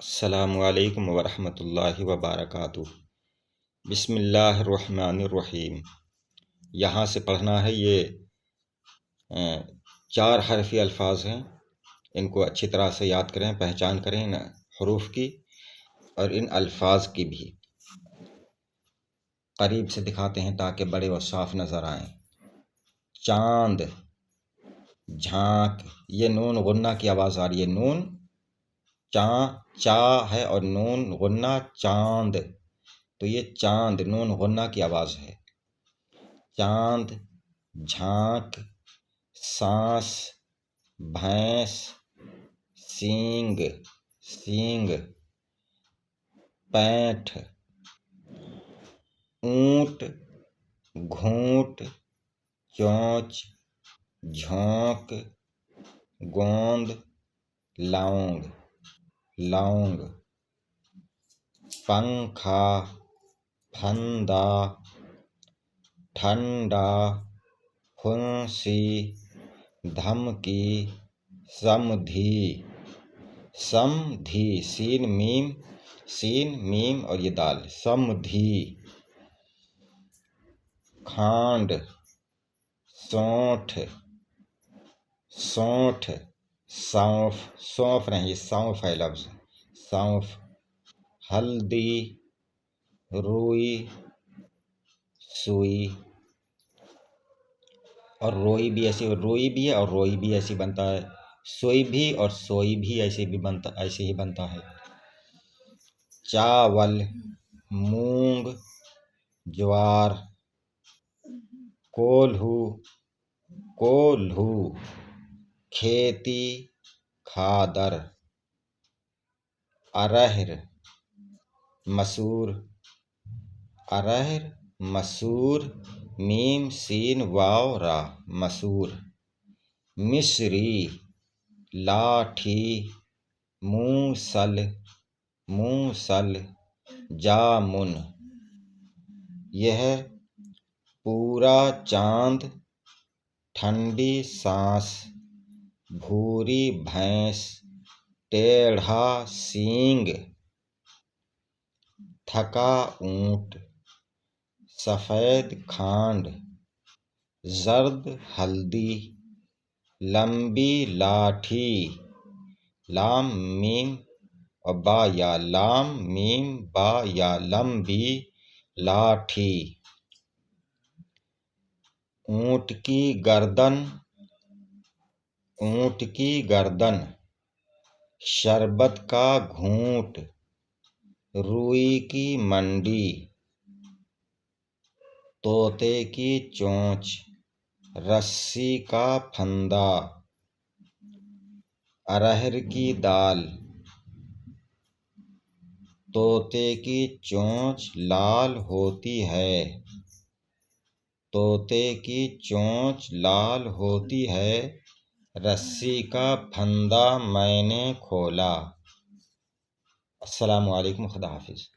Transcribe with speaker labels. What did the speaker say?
Speaker 1: अस्सलामुअलैकुम वरहमतुल्लाहि वबरकातुह। बिस्मिल्लाहिर्रहमानिर्रहीम। यहाँ से पढ़ना है। ये 4 हरफी अल्फाज हैं। इनको अच्छी तरह से याद करें, पहचान करें इन हरूफ की और इन अल्फाज की भी। करीब से दिखाते हैं ताकि बड़े और साफ नज़र आएं। चांद, झांक, ये नून गुन्ना की आवाज़ आ रही है। नून चा है और नून गुन्ना चांद, तो ये चांद नून गुन्ना की आवाज़ है। चांद, झांक, सांस, भैंस, सींग, पैंठ, ऊंट, घूंट, चोंच, झोंक, गोंद, लौंग, पंखा, फंदा, ठंडा, फुंसी, धमकी, समधी, सीन मीम और ये दाल, समधी, खांड, सौंठ, सौंफ नहीं, सौंफ है लफ्ज, सौंफ, हल्दी, रुई, सुई और रोई भी ऐसी है और रोई भी ऐसी बनता है। सोई भी और सोई भी ऐसे ही बनता है। चावल, मूंग, ज्वार, कोल्हू, खेती, खादर, अरहर, मसूर, मीम सीन वाव रा, मसूर, मिस्री, लाठी, मूसल, जामुन। यह पूरा चांद, ठंडी सांस, भूरी भैंस, टेढ़ा सींग, थका ऊंट, सफेद खांड, जर्द हल्दी, लंबी लाठी, लाम मीम बा या लंबी लाठी, ऊंट की गर्दन, शरबत का घूंट, रुई की मंडी, तोते की चोंच, रस्सी का फंदा, अरहर की दाल, तोते की चोंच लाल होती है, रस्सी का फंदा मैंने खोला। अस्सलामु अलैकुम, खुदा हाफिज।